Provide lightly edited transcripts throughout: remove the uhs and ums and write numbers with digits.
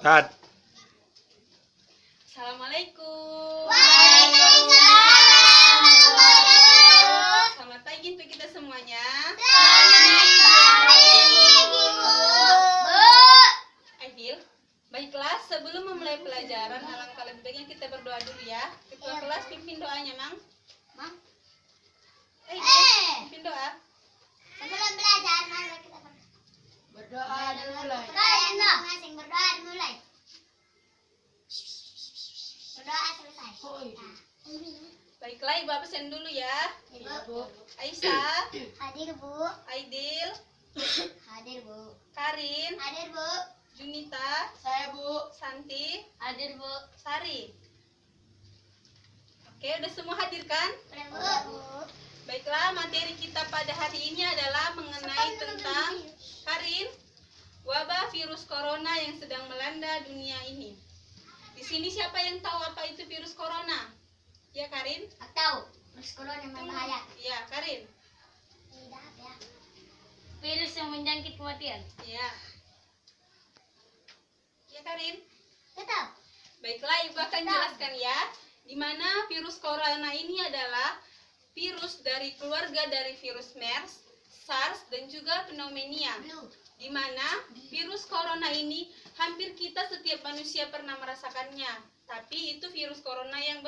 Cut. Assalamualaikum. Waalaikumsalam. Selamat pagi untuk kita semuanya. Selamat pagi, Bu. Aidil, baiklah sebelum memulai pelajaran alangkah lebih baiknya kita berdoa dulu ya. Ketua kelas pimpin doanya, Mang. Mang. Aidil, pimpin doa. Sebelum belajar, mari kita Berdoa dimulai. kalian masing-masing berdoa dimulai. Berdoa selesai. Baiklah, Ibu absen dulu ya. Iya, Bu. Aisyah, Hadir, Bu. Aidil, Hadir, Bu. Karin, Hadir, Bu. Junita, Saya, Bu. Santi, Hadir, Bu. Sari. Oke, udah semua hadir kan? Udah, Bu. Baiklah, materi kita pada hari ini adalah mengenai tentang Karin, wabah virus corona yang sedang melanda dunia ini. Di sini siapa yang tahu apa itu virus corona? Ya, Karin? Aku tahu. Virus corona yang berbahaya. Ya, Karin. Tidak, ya. Virus yang menjangkit kematian. Ya. Ya, Karin. Kita tahu. Baiklah, Ibu akan jelaskan ya. Di mana virus corona ini adalah virus dari keluarga dari virus MERS, SARS, dan juga pneumonia. Blue. Di mana virus corona ini hampir kita setiap manusia pernah merasakannya. Tapi itu virus corona yang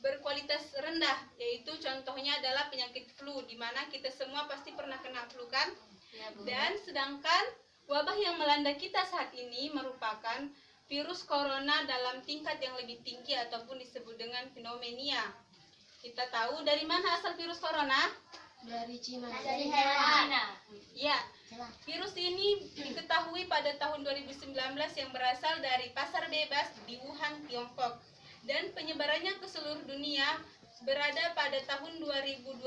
berkualitas rendah, yaitu contohnya adalah penyakit flu, di mana kita semua pasti pernah kena flu kan? Ya, Bu. Dan sedangkan wabah yang melanda kita saat ini merupakan virus corona dalam tingkat yang lebih tinggi ataupun disebut dengan pneumonia. Kita tahu dari mana asal virus corona? Dari Cina. Dari hewan. Cina. Ya, virus ini diketahui pada tahun 2019 yang berasal dari pasar bebas di Wuhan, Tiongkok. Dan penyebarannya ke seluruh dunia berada pada tahun 2020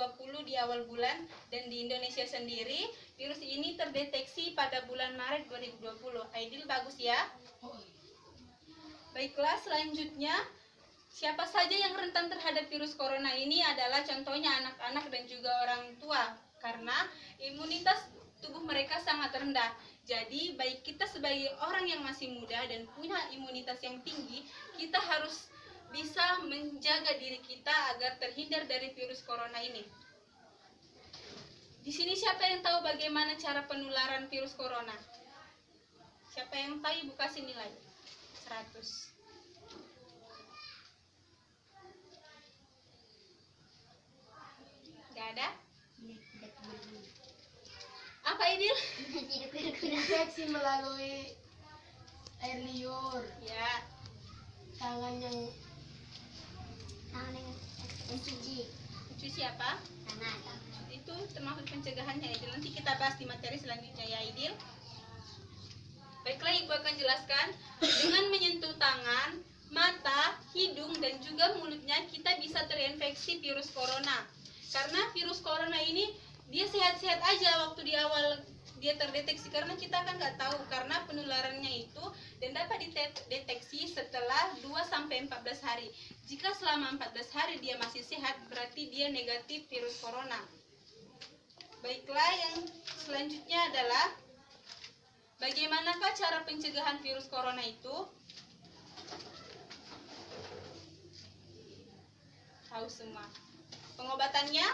di awal bulan. Dan di Indonesia sendiri, virus ini terdeteksi pada bulan Maret 2020. Aidil, bagus ya? Baiklah, selanjutnya, siapa saja yang rentan terhadap virus corona ini adalah contohnya anak-anak dan juga orang tua. Karena imunitas tubuh mereka sangat rendah. Jadi, baik kita sebagai orang yang masih muda dan punya imunitas yang tinggi, kita harus bisa menjaga diri kita agar terhindar dari virus corona ini. Di sini siapa yang tahu bagaimana cara penularan virus corona? Siapa yang tahu, Ibu kasih nilai 100. Gak ada? Apa, Idil? Infeksi melalui air liur, Ya, tangan yang Tangan yang mencuci. cuci apa? Tangan. Itu termasuk pencegahannya, Idil. Nanti kita bahas di materi selanjutnya ya, Idil. Baiklah, Ibu akan jelaskan. Dengan menyentuh tangan, mata, hidung, dan juga mulutnya, kita bisa terinfeksi virus corona. Karena virus corona ini, dia sehat-sehat aja waktu di awal dia terdeteksi. Karena kita kan nggak tahu, karena penularannya itu dan dapat dideteksi setelah 2-14 hari. Jika selama 14 hari dia masih sehat, berarti dia negatif virus corona. Baiklah, yang selanjutnya adalah bagaimanakah cara pencegahan virus corona itu? Tahu semua. Pengobatannya?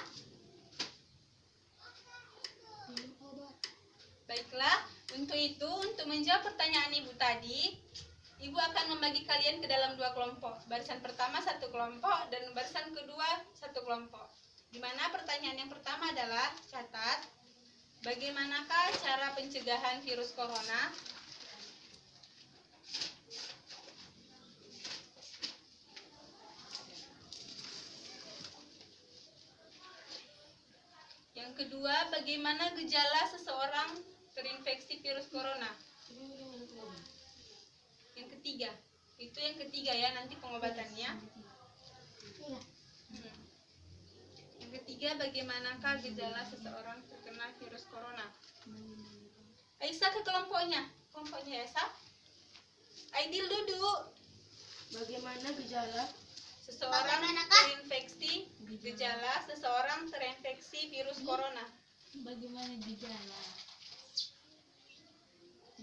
Baiklah, untuk itu, untuk menjawab pertanyaan Ibu tadi, Ibu akan membagi kalian ke dalam 2 kelompok. Barisan pertama 1 kelompok dan barisan kedua 1 kelompok. Di mana pertanyaan yang pertama adalah, catat, bagaimanakah cara pencegahan virus corona? Yang kedua, bagaimana gejala seseorang terinfeksi virus corona? Yang ketiga, itu yang ketiga ya, nanti pengobatannya. Yang ketiga, bagaimanakah gejala seseorang terkena virus corona? Aisyah ke kelompoknya Aisyah. Aidil duduk. bagaimana gejala Seseorang Bagaimanakah? terinfeksi gejala seseorang terinfeksi virus corona. Bagaimana gejala?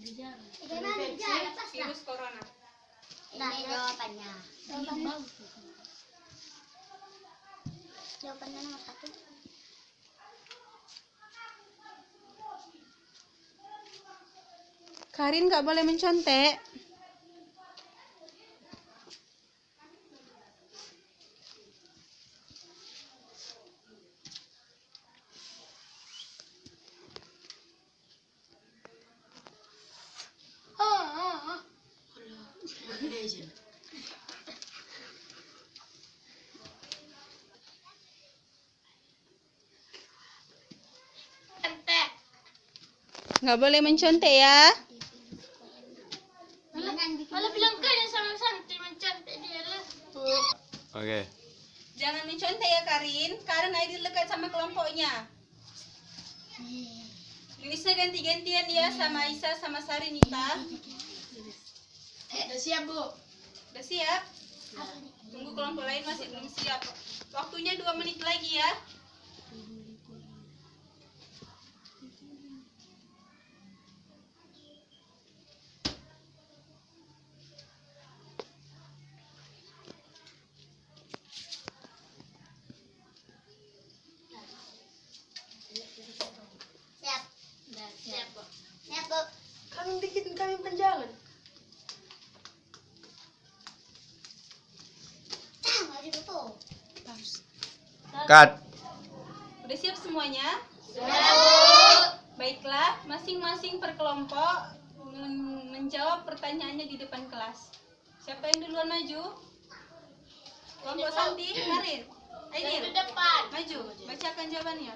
Gejala. Bagaimana gejala? Pas lah. Virus virus corona? Ini jawabannya. Jawabannya nomor 1. Karin nggak boleh mencontek. Entek. Nggak boleh mencontek ya. Malah bilang kan yang sama santri mencantik dia lah. Oke. Jangan mencontek ya Karin, karena Aidil dekat sama kelompoknya. Tulisnya ganti-gantian ya sama Aisyah sama Sarinita. Udah siap, Bu? Udah siap? Tunggu kelompok lain masih belum siap. Waktunya 2 menit lagi ya. Siap. Udah siap, Bu. Siap, Bu. Kami dikit kami panjangan. Mari tutup. Cut. Udah siap semuanya? Baiklah, masing-masing per kelompok menjawab pertanyaannya di depan kelas. Siapa yang duluan maju? Kelompok Santi, Karin, Aidil, Di depan. maju, bacakan jawabannya.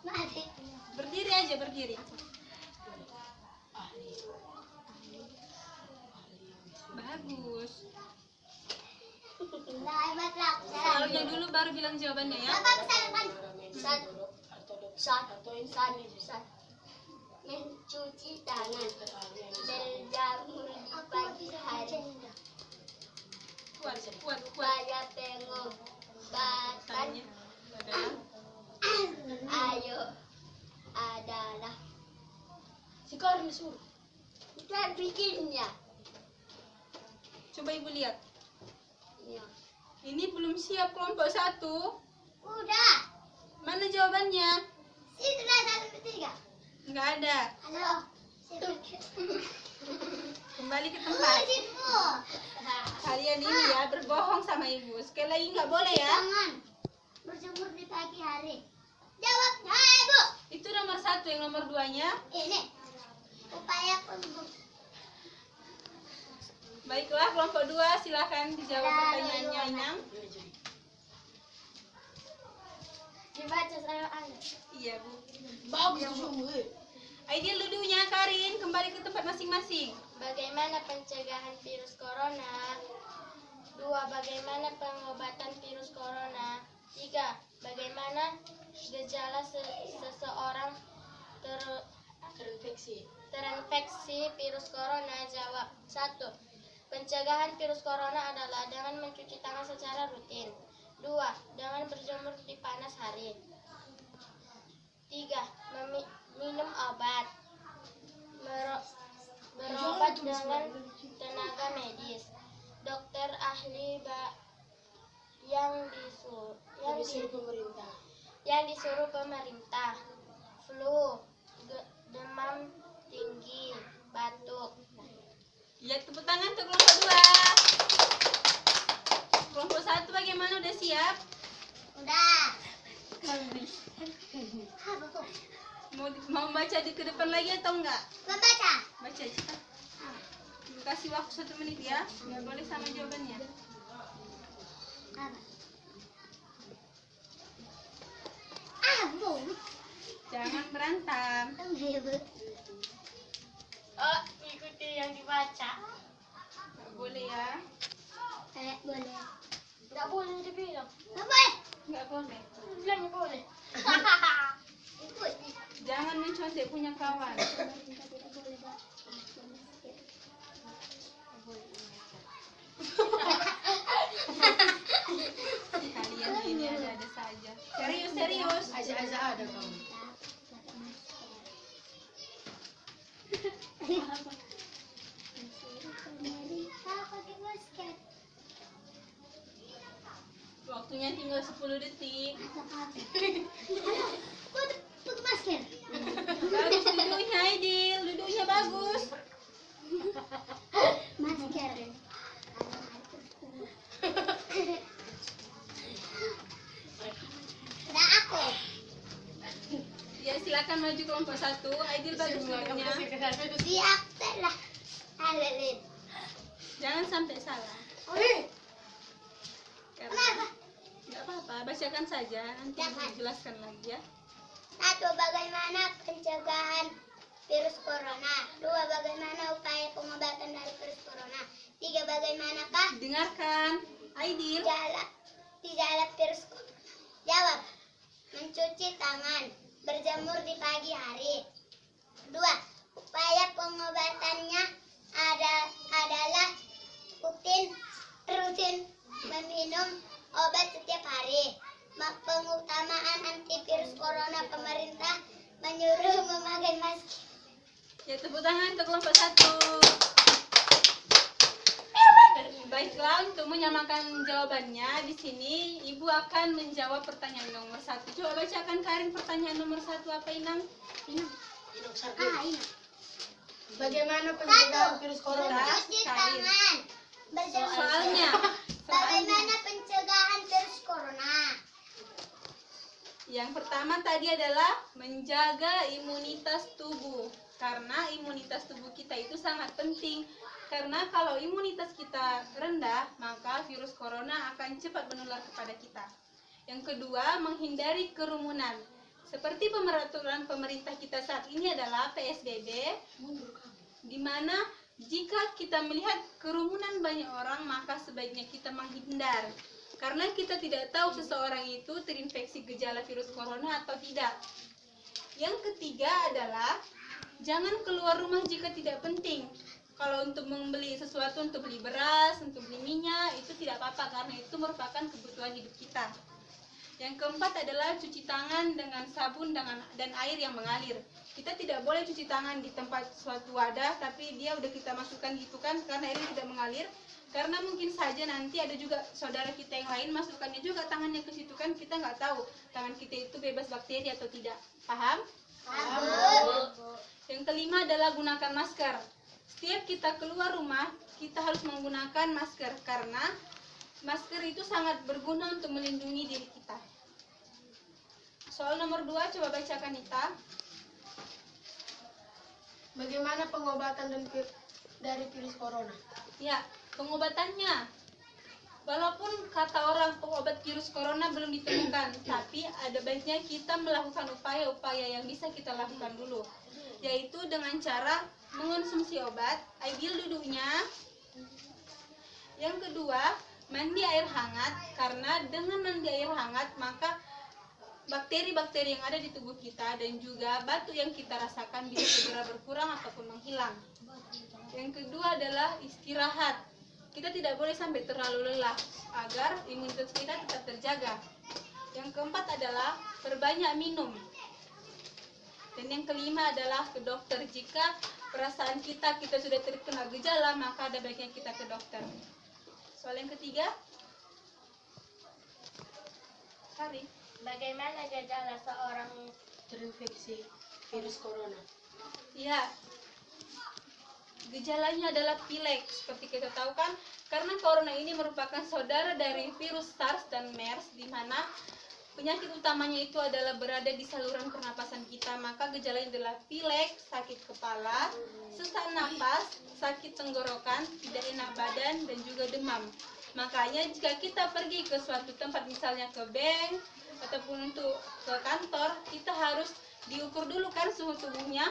Mari. Berdiri aja, berdiri. Bagus. Nah, hebat lah. Soalnya dulu baru bilang jawabannya ya. Bapak pesan. Mencuci tangan. Berjamur di pagi hari. Kuat, kuat, kuat. Supaya pengobatan Tanya. Adalah. ayo adalah Si Karin suruh. kita bikinnya. Coba ibu lihat. Ya. Ini belum siap kelompok 1. Udah. Mana jawabannya? Situ lah 1, 2, 3. Nggak ada. Halo. Kembali ke tempat. Situ. Kalian ini ya berbohong sama ibu. Sekali lagi nggak boleh ya. Jangan berjemur di pagi hari. Jawab, hai Bu. Itu nomor 1. Yang nomor 2-nya. Ini upaya untuk Baiklah, kelompok 2 silakan dijawab pertanyaannya Inam. dibaca saya anak. Iya bu. Bagus tuh sungguh. Aidil duduknya, Karin kembali ke tempat masing-masing. Bagaimana pencegahan virus corona? 2. Bagaimana pengobatan virus corona? 3. Bagaimana gejala seseorang terinfeksi virus corona? Jawab. 1. Pencegahan virus corona adalah dengan mencuci tangan secara rutin. 2. Dengan berjemur di panas hari. 3. Minum obat. Berobat dengan tenaga medis. Dokter ahli yang disuruh pemerintah. Flu, demam tinggi, batuk. Ya, tepuk tangan untuk kelompok 2. Kelompok 1 bagaimana, udah siap? Udah. Mau baca ke depan lagi atau enggak? Membaca. Baca cepat. Kasih waktu 1 menit ya. Nggak boleh sama jawabannya. Bu. Jangan berantem. Oh, ikuti yang dibaca. Nggak boleh ya. Boleh. Nggak boleh dibilang. Boleh. Nggak boleh. Bilangnya boleh. Ikut. Jangan mencontek punya kawan. Kalian ini ada saja. Serius, serius. Aja ada kamu. Pemerintah pakai masker. Waktunya tinggal 10 detik. Kok pakai masker? Bagus duduknya, Aidil. Duduknya bagus. Masker. Udah aku. Ya, silakan maju kelompok 1. Aidil bagus duduknya. Siap telah. Alelin. Jangan sampai salah. Karena Kenapa? nggak apa-apa, bacakan saja. Nanti Jangan. jelaskan lagi ya. 1. Bagaimana pencegahan virus corona? 2. Bagaimana upaya pengobatan dari virus corona? 3. Bagaimanakah Dengarkan, Aidil. gejala virus corona? Jawab. Mencuci tangan, berjemur di pagi hari. 2. Upaya pengobatannya adalah rutin meminum obat setiap hari. Pengutamaan antivirus corona, pemerintah menyuruh memakai masker. Ya, tepuk tangan untuk kelompok 1. Baiklah, untuk menyamakan jawabannya, di sini Ibu akan menjawab pertanyaan nomor 1. Coba bacakan Karin pertanyaan nomor 1 apa, Inang? Ini. Bagaimana pencegahan 1. virus corona? Mencuci tangan, berjemur. Soalnya, Bagaimana pencegahan virus corona? yang pertama tadi adalah menjaga imunitas tubuh. Karena imunitas tubuh kita itu sangat penting. Karena kalau imunitas kita rendah, maka virus corona akan cepat menular kepada kita. Yang kedua, menghindari kerumunan. Seperti peraturan pemerintah kita saat ini adalah PSBB, di mana jika kita melihat kerumunan banyak orang, maka sebaiknya kita menghindar. Karena kita tidak tahu seseorang itu terinfeksi gejala virus corona atau tidak. Yang ketiga adalah jangan keluar rumah jika tidak penting. Kalau untuk membeli sesuatu, untuk beli beras, untuk beli minyak, itu tidak apa-apa karena itu merupakan kebutuhan hidup kita. Yang keempat adalah cuci tangan dengan sabun dan air yang mengalir. Kita tidak boleh cuci tangan di tempat suatu wadah, tapi dia udah kita masukkan gitu kan, karena airnya tidak mengalir. Karena mungkin saja nanti ada juga saudara kita yang lain masukkannya juga tangannya ke situ kan, kita nggak tahu tangan kita itu bebas bakteri atau tidak. Paham? Yang kelima adalah gunakan masker. Setiap kita keluar rumah, kita harus menggunakan masker karena masker itu sangat berguna untuk melindungi diri kita. Soal nomor 2, coba bacakan Nita. Bagaimana pengobatan dari virus corona? Ya, pengobatannya. Walaupun kata orang pengobat virus corona belum ditemukan, tapi ada baiknya kita melakukan upaya-upaya yang bisa kita lakukan dulu. Yaitu dengan cara mengonsumsi obat, Aidil duduknya. Yang kedua, mandi air hangat, karena dengan mandi air hangat maka bakteri-bakteri yang ada di tubuh kita dan juga batuk yang kita rasakan bisa segera berkurang ataupun menghilang. Yang kedua adalah istirahat. Kita tidak boleh sampai terlalu lelah agar imunitas kita tetap terjaga. Yang keempat adalah perbanyak minum. Dan yang kelima adalah ke dokter. Jika perasaan kita sudah terkena gejala, maka ada baiknya kita ke dokter. Soal yang ketiga, Sari. Bagaimana gejala seorang Terinfeksi virus corona. Ya, gejalanya adalah pilek. Seperti kita tahu kan, karena corona ini merupakan saudara dari virus SARS dan MERS, di mana penyakit utamanya itu adalah berada di saluran pernapasan kita. Maka gejalanya adalah pilek, sakit kepala, sesak napas, sakit tenggorokan, tidak enak badan, dan juga demam. Makanya jika kita pergi ke suatu tempat, misalnya ke bank ataupun untuk ke kantor, kita harus diukur dulu kan suhu tubuhnya.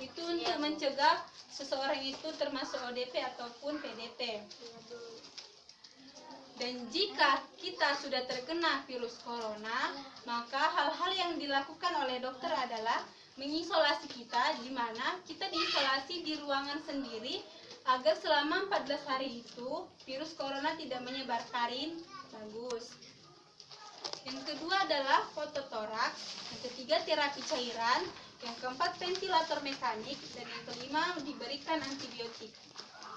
Itu untuk mencegah seseorang itu termasuk ODP ataupun PDP. Dan jika kita sudah terkena virus corona, maka hal-hal yang dilakukan oleh dokter adalah mengisolasi kita, di mana kita diisolasi di ruangan sendiri agar selama 14 hari itu virus corona tidak menyebar. Karin, bagus. Yang kedua adalah fototoraks. Yang ketiga terapi cairan. Yang keempat ventilator mekanik, dan yang kelima diberikan antibiotik.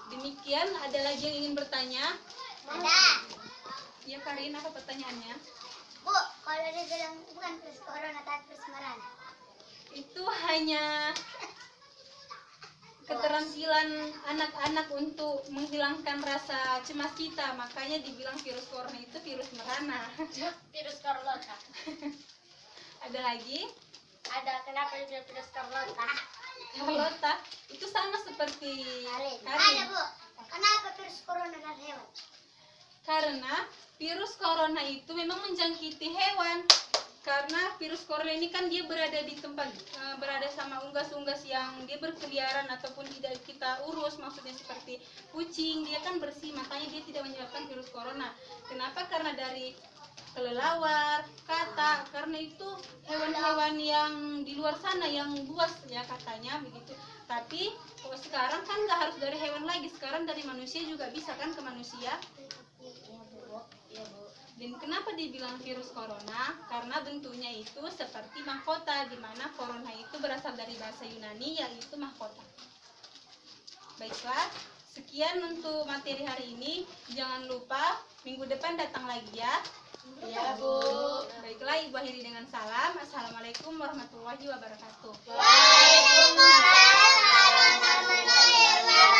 Demikian, ada lagi yang ingin bertanya? Ada. Ya Karin, apa pertanyaannya? Bu, kalau dibilang bukan virus corona tapi virus merana. Itu hanya keterampilan anak-anak untuk menghilangkan rasa cemas kita, makanya dibilang virus corona itu virus merana. Virus Carlota. Ada lagi? Ada kenapa dibilang virus Carlota? Carlota, itu sama seperti Ada Karin. bu. Kenapa virus corona dari hewan? Karena virus corona itu memang menjangkiti hewan. Karena virus corona ini kan dia berada di tempat, berada sama unggas-unggas yang dia berkeliaran ataupun tidak kita urus, maksudnya seperti kucing, dia kan bersih, makanya dia tidak menyebabkan virus corona. Kenapa? Karena dari kelelawar, katak, karena itu hewan-hewan yang di luar sana yang buas ya katanya begitu. Tapi kalau sekarang kan nggak harus dari hewan lagi, sekarang dari manusia juga bisa kan ke manusia. Dan kenapa dibilang virus corona? Karena bentuknya itu seperti mahkota, di mana corona itu berasal dari bahasa Yunani yaitu mahkota. Baiklah, sekian untuk materi hari ini. Jangan lupa minggu depan datang lagi ya. Ya, Bu. Baiklah, Ibu akhiri dengan salam. Assalamualaikum warahmatullahi wabarakatuh. Waalaikumsalam warahmatullahi wabarakatuh.